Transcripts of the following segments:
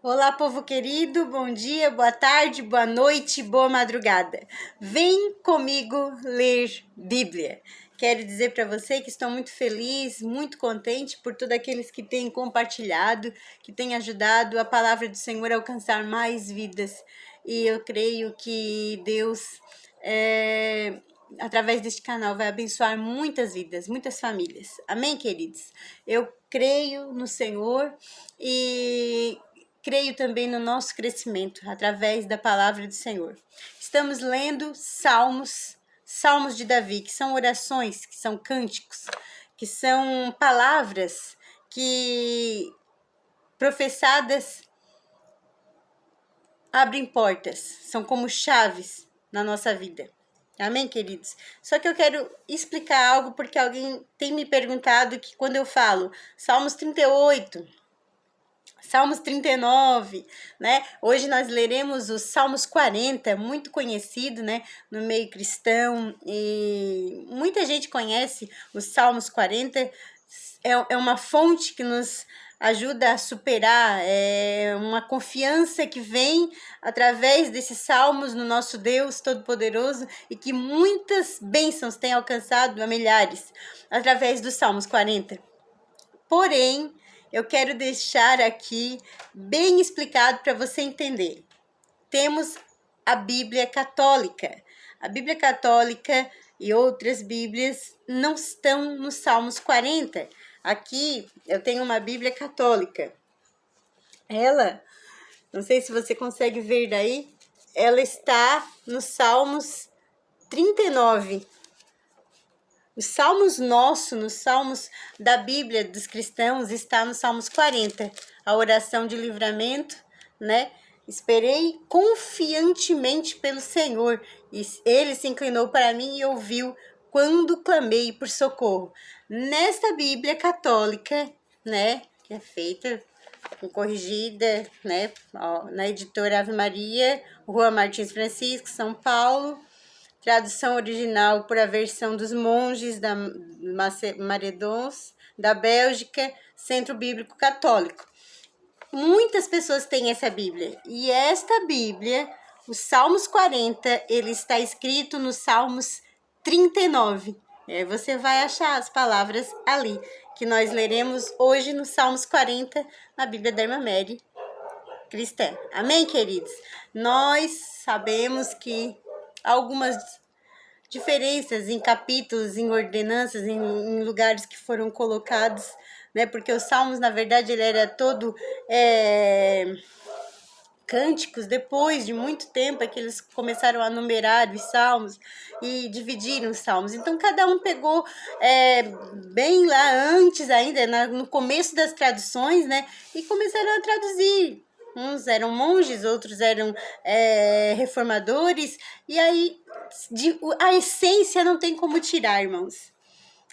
Olá, povo querido, bom dia, boa tarde, boa noite, boa madrugada. Vem comigo ler Bíblia. Quero dizer para você que estou muito feliz, muito contente por todos aqueles que têm compartilhado, que têm ajudado a palavra do Senhor a alcançar mais vidas. E eu creio que Deus, através deste canal, vai abençoar muitas vidas, muitas famílias. Amém, queridos? Eu creio no Senhor e creio também no nosso crescimento através da palavra do Senhor. Estamos lendo Salmos de Davi, que são orações, que são cânticos, que são palavras que professadas abrem portas, são como chaves na nossa vida. Amém, queridos? Só que eu quero explicar algo porque alguém tem me perguntado que quando eu falo Salmos 38, Salmos 39, né? Hoje nós leremos os Salmos 40, muito conhecido, né, no meio cristão, e muita gente conhece os Salmos 40, é uma fonte que nos ajuda a superar, é uma confiança que vem através desses salmos no nosso Deus Todo-Poderoso e que muitas bênçãos têm alcançado a milhares através dos Salmos 40. Porém, eu quero deixar aqui bem explicado para você entender. Temos a Bíblia Católica. A Bíblia Católica e outras Bíblias não estão nos Salmos 40. Aqui eu tenho uma Bíblia Católica. Ela, não sei se você consegue ver daí, ela está nos Salmos 39. Os Salmos nos Salmos da Bíblia dos cristãos, está nos Salmos 40. A oração de livramento, né? Esperei confiantemente pelo Senhor, e ele se inclinou para mim e ouviu quando clamei por socorro. Nesta Bíblia católica, né? Que é feita, corrigida, né? Na editora Ave Maria, Rua Martins Francisco, São Paulo. Tradução original por a versão dos monges da Maredons, da Bélgica, Centro Bíblico Católico. Muitas pessoas têm essa Bíblia. E esta Bíblia, os Salmos 40, ele está escrito nos Salmos 39. Você vai achar as palavras ali, que nós leremos hoje nos Salmos 40, na Bíblia da Irmã Mary cristã. Amém, queridos? Nós sabemos que algumas diferenças em capítulos, em ordenanças, em lugares que foram colocados, né? Porque os Salmos, na verdade, ele era todo cânticos. Depois de muito tempo é que eles começaram a numerar os Salmos e dividiram os Salmos. Então, cada um pegou bem lá antes ainda, no começo das traduções, né? E começaram a traduzir. Uns eram monges, outros eram reformadores, e aí a essência não tem como tirar, irmãos.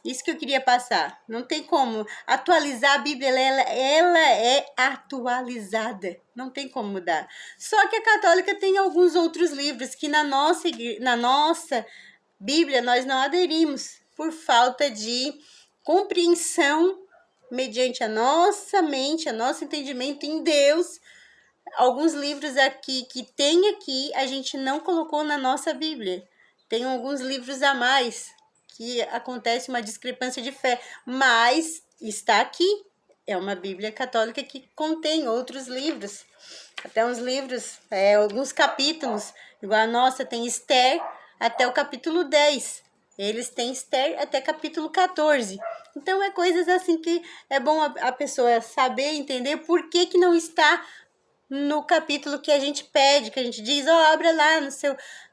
Isso que eu queria passar. Não tem como atualizar a Bíblia, ela é atualizada. Não tem como mudar. Só que a católica tem alguns outros livros que na nossa Bíblia nós não aderimos por falta de compreensão mediante a nossa mente, a nosso entendimento em Deus. Alguns livros aqui que tem aqui, a gente não colocou na nossa Bíblia. Tem alguns livros a mais que acontece uma discrepância de fé, mas está aqui. É uma Bíblia católica que contém outros livros. Até uns livros, alguns capítulos, igual a nossa, tem Esther até o capítulo 10. Eles têm Esther até capítulo 14. Então, é coisas assim que é bom a pessoa saber, entender por que não está no capítulo que a gente pede, que a gente diz, abra lá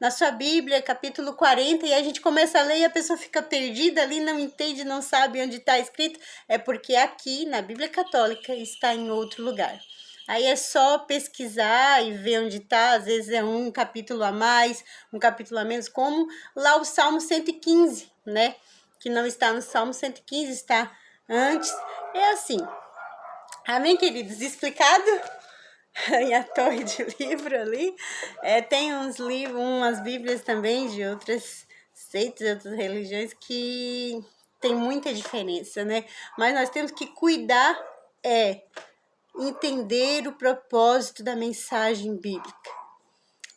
na sua Bíblia, capítulo 40, e a gente começa a ler e a pessoa fica perdida ali, não entende, não sabe onde está escrito. É porque aqui, na Bíblia Católica, está em outro lugar. Aí é só pesquisar e ver onde está, às vezes é um capítulo a mais, um capítulo a menos, como lá o Salmo 115, né? Que não está no Salmo 115, está antes. É assim. Amém, queridos? Explicado? Em a torre de livro ali, tem uns livros, umas bíblias também de outras seitas, outras religiões que tem muita diferença, né? Mas nós temos que cuidar entender o propósito da mensagem bíblica.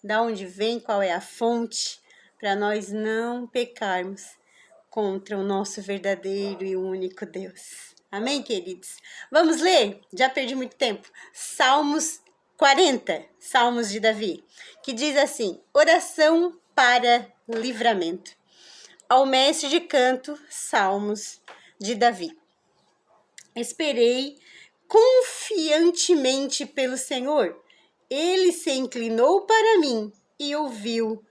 Da onde vem, qual é a fonte, para nós não pecarmos contra o nosso verdadeiro e único Deus. Amém, queridos? Vamos ler? Já perdi muito tempo. Salmos 40, Salmos de Davi, que diz assim: oração para livramento. Ao mestre de canto, Salmos de Davi. Esperei confiantemente pelo Senhor. Ele se inclinou para mim e ouviu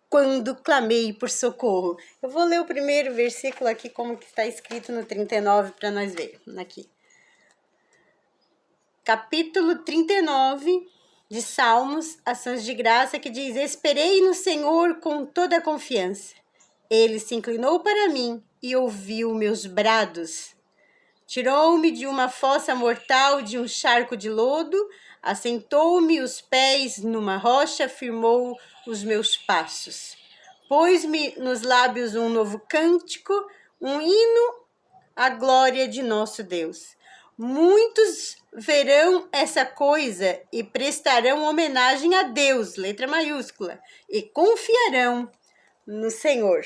quando clamei por socorro. Eu vou ler o primeiro versículo aqui, como que está escrito no 39, para nós ver. Aqui. Capítulo 39 de Salmos, Ações de Graça, que diz: esperei no Senhor com toda a confiança. Ele se inclinou para mim e ouviu meus brados. Tirou-me de uma fossa mortal, de um charco de lodo, assentou-me os pés numa rocha, firmou os meus passos. Pôs-me nos lábios um novo cântico, um hino à glória de nosso Deus. Muitos verão essa coisa e prestarão homenagem a Deus, letra maiúscula, e confiarão no Senhor.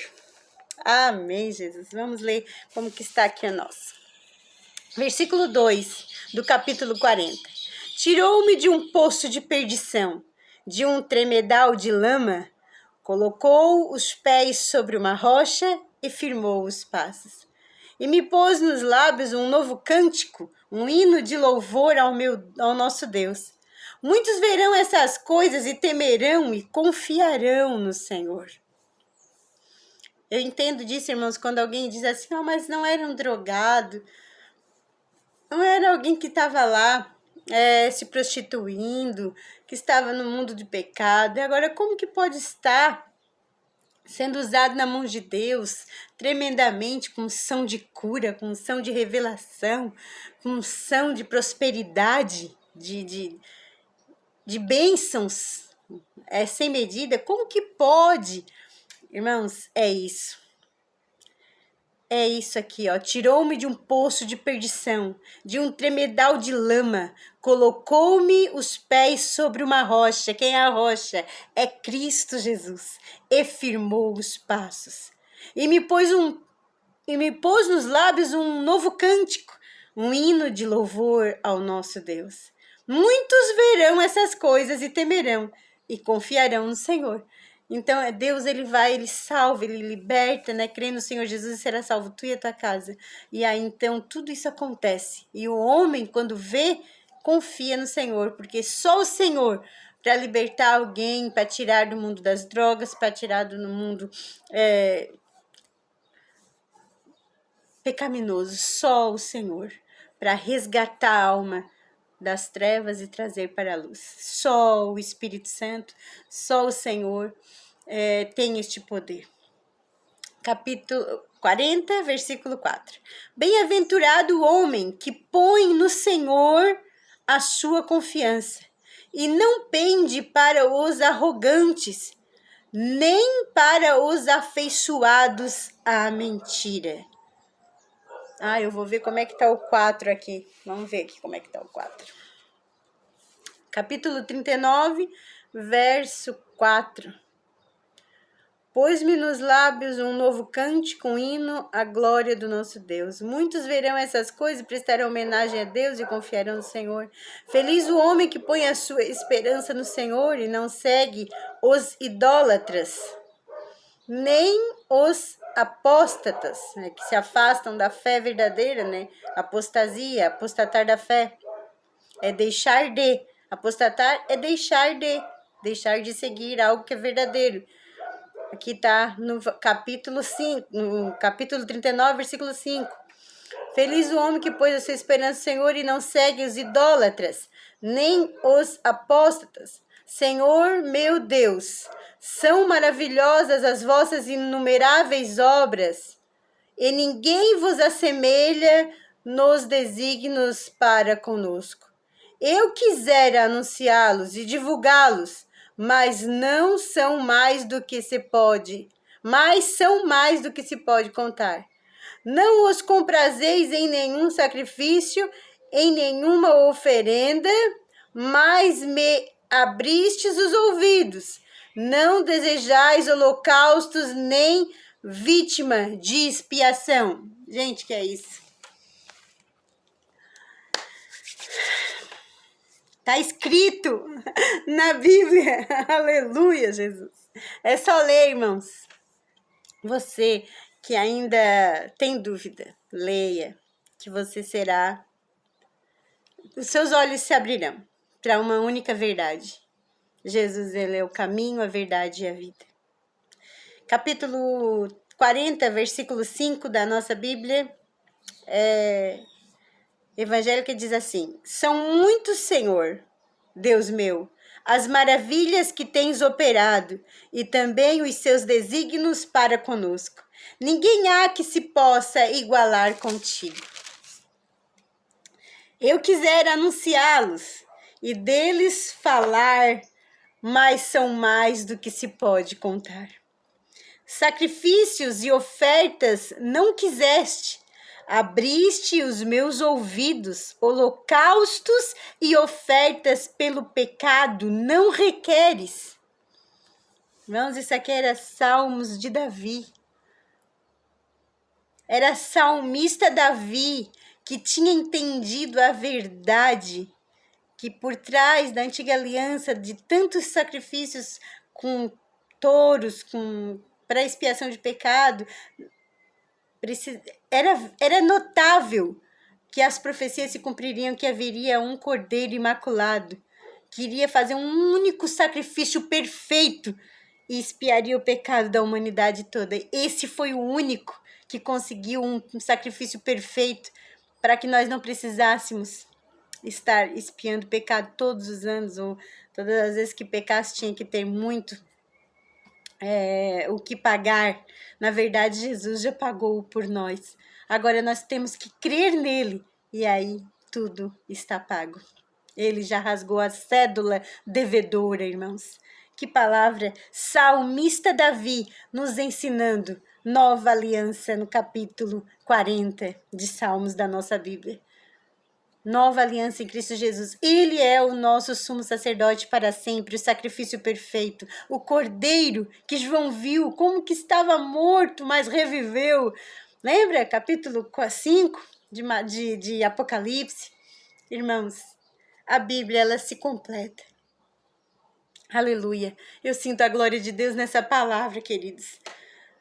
Amém, Jesus. Vamos ler como que está aqui a nossa. Versículo 2 do capítulo 40. Tirou-me de um poço de perdição, de um tremedal de lama, colocou os pés sobre uma rocha e firmou os passos. E me pôs nos lábios um novo cântico, um hino de louvor ao nosso Deus. Muitos verão essas coisas e temerão e confiarão no Senhor. Eu entendo disso, irmãos, quando alguém diz assim: mas não era um drogado, não era alguém que estava lá se prostituindo, que estava no mundo de pecado. E agora, como que pode estar sendo usado na mão de Deus tremendamente, com unção de cura, com unção de revelação, com unção de prosperidade, de bênçãos sem medida? Como que pode? Irmãos, é isso. É isso aqui, ó. Tirou-me de um poço de perdição, de um tremedal de lama, colocou-me os pés sobre uma rocha. Quem é a rocha? É Cristo Jesus. E firmou os passos. E me pôs nos lábios um novo cântico, um hino de louvor ao nosso Deus. Muitos verão essas coisas e temerão e confiarão no Senhor. Então, Deus, ele salva, ele liberta, né? Crê no Senhor Jesus e será salvo tu e a tua casa. E aí, então, tudo isso acontece. E o homem, quando vê, confia no Senhor, porque só o Senhor, para libertar alguém, para tirar do mundo das drogas, para tirar do mundo pecaminoso, só o Senhor, para resgatar a alma das trevas e trazer para a luz. Só o Espírito Santo, só o Senhor tem este poder. Capítulo 40, versículo 4. Bem-aventurado o homem que põe no Senhor a sua confiança e não pende para os arrogantes, nem para os afeiçoados à mentira. Eu vou ver como é que tá o 4 aqui. Vamos ver aqui como é que tá o 4. Capítulo 39, verso 4. Pôs-me nos lábios um novo cântico, um hino à glória do nosso Deus. Muitos verão essas coisas e prestarão homenagem a Deus e confiarão no Senhor. Feliz o homem que põe a sua esperança no Senhor e não segue os idólatras, nem os apóstatas, né, que se afastam da fé verdadeira, né? Apostasia, apostatar da fé, é deixar de. Apostatar é deixar de seguir algo que é verdadeiro. Aqui está no capítulo 5, no capítulo 39, versículo 5. Feliz o homem que pôs a sua esperança no Senhor e não segue os idólatras, nem os apóstatas. Senhor meu Deus, são maravilhosas as vossas inumeráveis obras, e ninguém vos assemelha nos desígnios para conosco. Eu quisera anunciá-los e divulgá-los, mas não são mais do que se pode, contar. Não os comprazeis em nenhum sacrifício em nenhuma oferenda, mas me abristes os ouvidos. Não desejais holocaustos nem vítima de expiação. Gente, que é isso? Tá escrito na Bíblia. Aleluia, Jesus. É só ler, irmãos. Você que ainda tem dúvida, leia, que você será... Os seus olhos se abrirão para uma única verdade. Jesus, ele é o caminho, a verdade e a vida. Capítulo 40, versículo 5 da nossa Bíblia, evangélica, diz assim: são muitos, Senhor, Deus meu, as maravilhas que tens operado e também os seus desígnios para conosco. Ninguém há que se possa igualar contigo. Eu quisera anunciá-los e deles falar, mas são mais do que se pode contar. Sacrifícios e ofertas não quiseste, abriste os meus ouvidos, holocaustos e ofertas pelo pecado não requeres. Irmãos, isso aqui era Salmos de Davi. Era salmista Davi que tinha entendido a verdade que por trás da antiga aliança de tantos sacrifícios com touros, para expiação de pecado, era notável que as profecias se cumpririam, que haveria um cordeiro imaculado, que iria fazer um único sacrifício perfeito e expiaria o pecado da humanidade toda. Esse foi o único que conseguiu um sacrifício perfeito para que nós não precisássemos estar expiando pecado todos os anos, ou todas as vezes que pecasse tinha que ter muito o que pagar. Na verdade, Jesus já pagou por nós. Agora nós temos que crer nele e aí tudo está pago. Ele já rasgou a cédula devedora, irmãos. Que palavra! Salmista Davi nos ensinando nova aliança no capítulo 40 de Salmos da nossa Bíblia. Nova aliança em Cristo Jesus. Ele é o nosso sumo sacerdote para sempre, o sacrifício perfeito, o cordeiro que João viu como que estava morto, mas reviveu. Lembra? Capítulo 5 de Apocalipse. Irmãos, a Bíblia, ela se completa. Aleluia. Eu sinto a glória de Deus nessa palavra, queridos.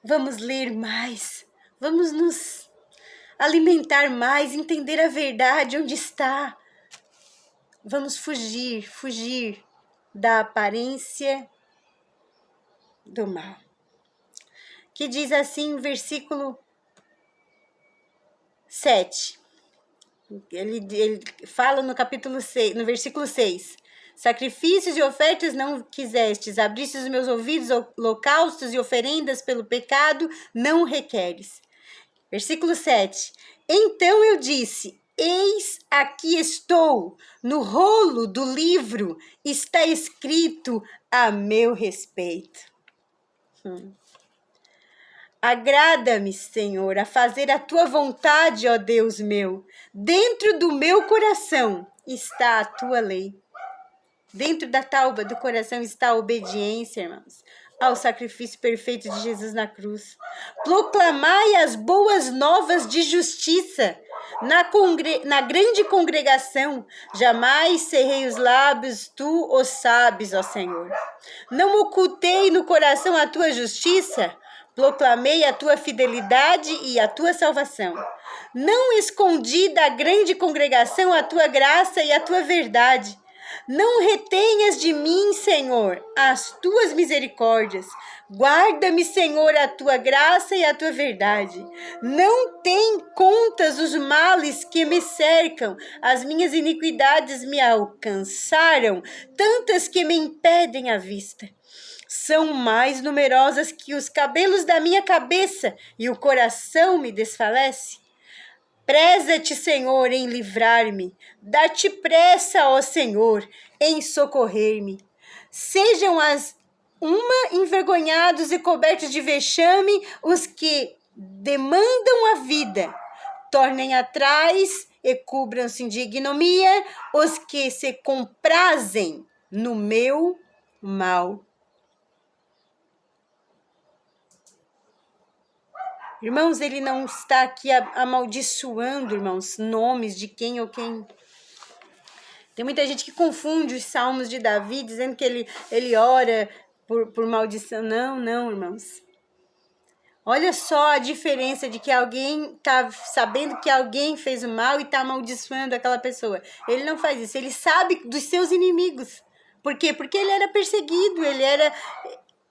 Vamos ler mais. Vamos nos alimentar mais, entender a verdade onde está. Vamos fugir da aparência do mal. Que diz assim, versículo 7. Ele fala no capítulo 6, no versículo 6. Sacrifícios e ofertas não quisestes, abristes os meus ouvidos, holocaustos e oferendas pelo pecado não requeres. Versículo 7. Então eu disse, eis aqui estou, no rolo do livro está escrito a meu respeito. Agrada-me, Senhor, a fazer a tua vontade, ó Deus meu. Dentro do meu coração está a tua lei. Dentro da tauba do coração está a obediência, irmãos, ao sacrifício perfeito de Jesus na cruz. Proclamai as boas novas de justiça na grande congregação. Jamais cerrei os lábios, tu o sabes, ó Senhor. Não ocultei no coração a tua justiça, proclamei a tua fidelidade e a tua salvação. Não escondi da grande congregação a tua graça e a tua verdade. Não retenhas de mim, Senhor, as tuas misericórdias. Guarda-me, Senhor, a tua graça e a tua verdade. Não tem contas os males que me cercam. As minhas iniquidades me alcançaram, tantas que me impedem a vista. São mais numerosas que os cabelos da minha cabeça, e o coração me desfalece. Preza-te, Senhor, em livrar-me. Dá-te pressa, ó Senhor, em socorrer-me. Sejam envergonhados e cobertos de vexame os que demandam a vida. Tornem atrás e cubram-se de ignomia os que se comprazem no meu mal. Irmãos, ele não está aqui amaldiçoando, irmãos, nomes de quem ou quem. Tem muita gente que confunde os salmos de Davi, dizendo que ele ora por maldição. Não, irmãos. Olha só a diferença de que alguém está sabendo que alguém fez o mal e está amaldiçoando aquela pessoa. Ele não faz isso, ele sabe dos seus inimigos. Por quê? Porque ele era perseguido, ele era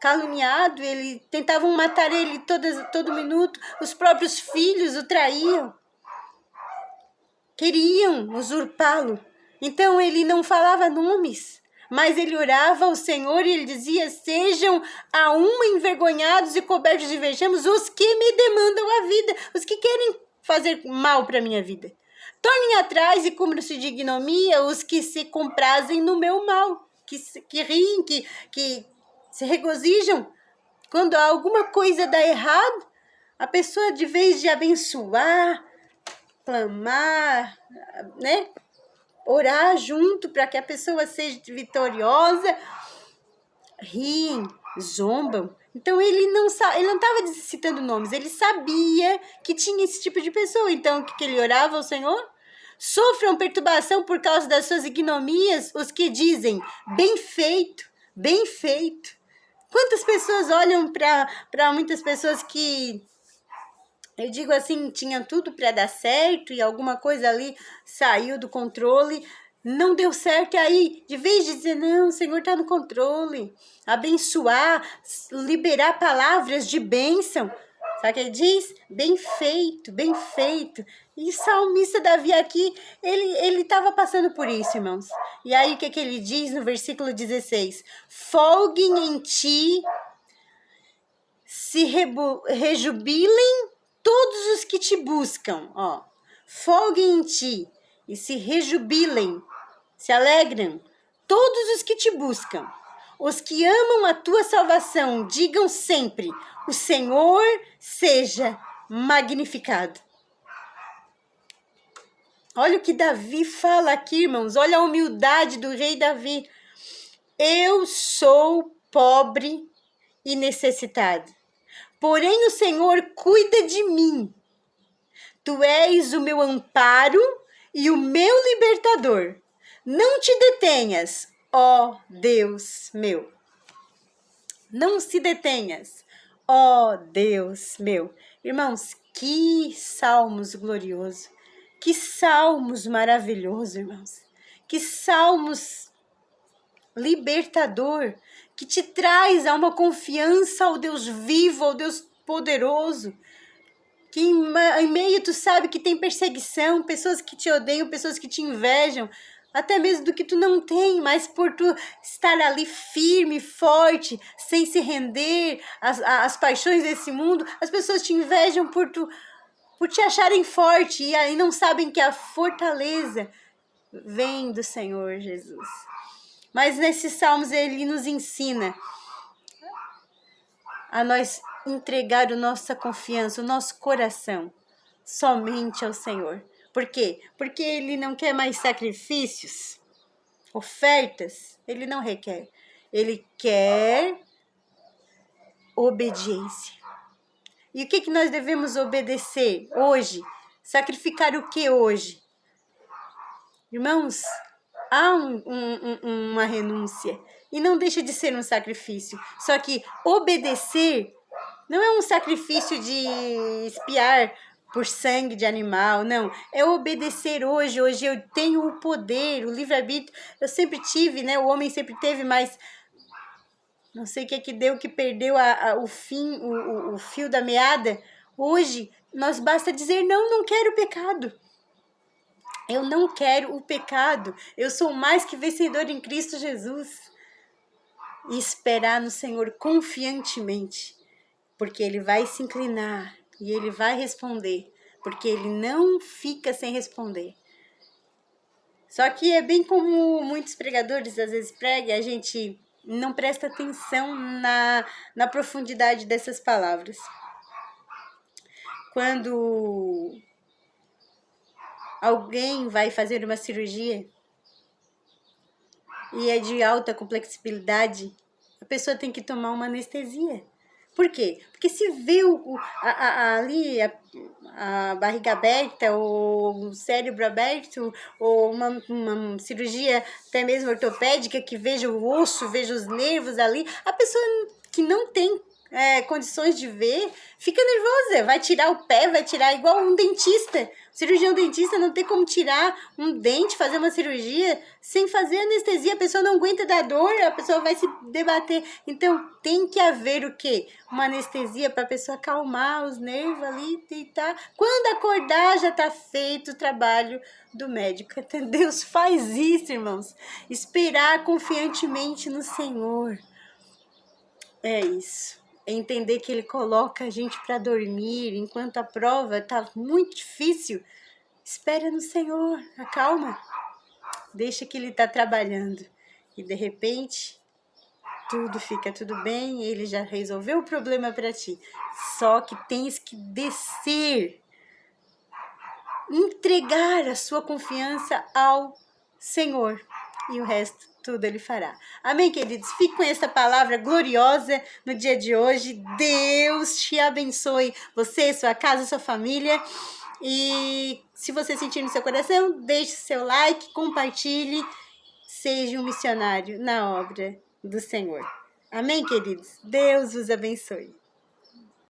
caluniado, ele tentavam matar ele todo minuto, os próprios filhos o traíam, queriam usurpá-lo. Então ele não falava nomes, mas ele orava ao Senhor e ele dizia: sejam a uma envergonhados e cobertos de vexames os que me demandam a vida, os que querem fazer mal para a minha vida. Tornem atrás e cubram-se de ignomia os que se comprazem no meu mal, que riem, que se regozijam. Quando alguma coisa dá errado, a pessoa, de vez de abençoar, clamar, né? Orar junto para que a pessoa seja vitoriosa, riem, zombam. Então ele não estava citando nomes, ele sabia que tinha esse tipo de pessoa. Então o que ele orava ao Senhor? Sofram perturbação por causa das suas ignomias os que dizem: bem feito, bem feito. Quantas pessoas olham para muitas pessoas que, eu digo assim, tinham tudo para dar certo e alguma coisa ali saiu do controle, não deu certo, e aí, de vez de dizer: não, o Senhor está no controle, abençoar, liberar palavras de bênção, sabe o que ele diz? Bem feito, bem feito. E o salmista Davi aqui, ele estava passando por isso, irmãos. E aí o que ele diz no versículo 16? Folguem em ti, se rejubilem todos os que te buscam. Ó, folguem em ti e se rejubilem, se alegrem todos os que te buscam. Os que amam a tua salvação, digam sempre: o Senhor seja magnificado. Olha o que Davi fala aqui, irmãos. Olha a humildade do rei Davi. Eu sou pobre e necessitado, porém o Senhor cuida de mim. Tu és o meu amparo e o meu libertador. Não te detenhas, ó Deus meu. Não se detenhas, ó Deus meu. Irmãos, que salmos gloriosos. Que salmos maravilhosos, irmãos. Que salmos libertador, que te traz a uma confiança ao Deus vivo, ao Deus poderoso. Que em meio tu sabe que tem perseguição, pessoas que te odeiam, pessoas que te invejam, até mesmo do que tu não tem, mas por tu estar ali firme, forte, sem se render às paixões desse mundo, as pessoas te invejam por te acharem forte e aí não sabem que a fortaleza vem do Senhor Jesus. Mas nesses salmos ele nos ensina a nós entregar a nossa confiança, o nosso coração somente ao Senhor. Por quê? Porque ele não quer mais sacrifícios, ofertas, ele não requer. Ele quer obediência. E o que nós devemos obedecer hoje? Sacrificar o que hoje? Irmãos, há uma renúncia e não deixa de ser um sacrifício. Só que obedecer não é um sacrifício de espiar por sangue de animal, não. É obedecer hoje. Hoje eu tenho o poder, o livre-arbítrio. Eu sempre tive, né? O homem sempre teve, mas não sei o que deu, que perdeu o fio da meada. Hoje, nós basta dizer: não quero pecado. Eu não quero o pecado. Eu sou mais que vencedor em Cristo Jesus. E esperar no Senhor confiantemente, porque Ele vai se inclinar e Ele vai responder, porque Ele não fica sem responder. Só que é bem como muitos pregadores às vezes pregam, a gente não presta atenção na profundidade dessas palavras. Quando alguém vai fazer uma cirurgia e é de alta complexibilidade, a pessoa tem que tomar uma anestesia. Por quê? Porque se vê ali a barriga aberta, ou o cérebro aberto, ou uma cirurgia até mesmo ortopédica, que veja o osso, veja os nervos ali, a pessoa que não tem condições de ver, fica nervosa, vai tirar o pé, vai tirar igual um dentista. O cirurgião dentista não tem como tirar um dente, fazer uma cirurgia sem fazer anestesia, a pessoa não aguenta dar dor, a pessoa vai se debater. Então tem que haver o quê? Uma anestesia para a pessoa acalmar os nervos ali, deitar. Quando acordar já está feito o trabalho do médico. Deus faz isso, irmãos. Esperar confiantemente no Senhor. É isso. É entender que Ele coloca a gente para dormir enquanto a prova está muito difícil. Espera no Senhor, acalma. Deixa que Ele está trabalhando. E de repente, tudo bem, Ele já resolveu o problema para ti. Só que tens que descer, entregar a sua confiança ao Senhor. E o resto tudo Ele fará. Amém, queridos? Fique com essa palavra gloriosa no dia de hoje. Deus te abençoe. Você, sua casa, sua família. E se você sentir no seu coração, deixe seu like, compartilhe. Seja um missionário na obra do Senhor. Amém, queridos? Deus vos abençoe.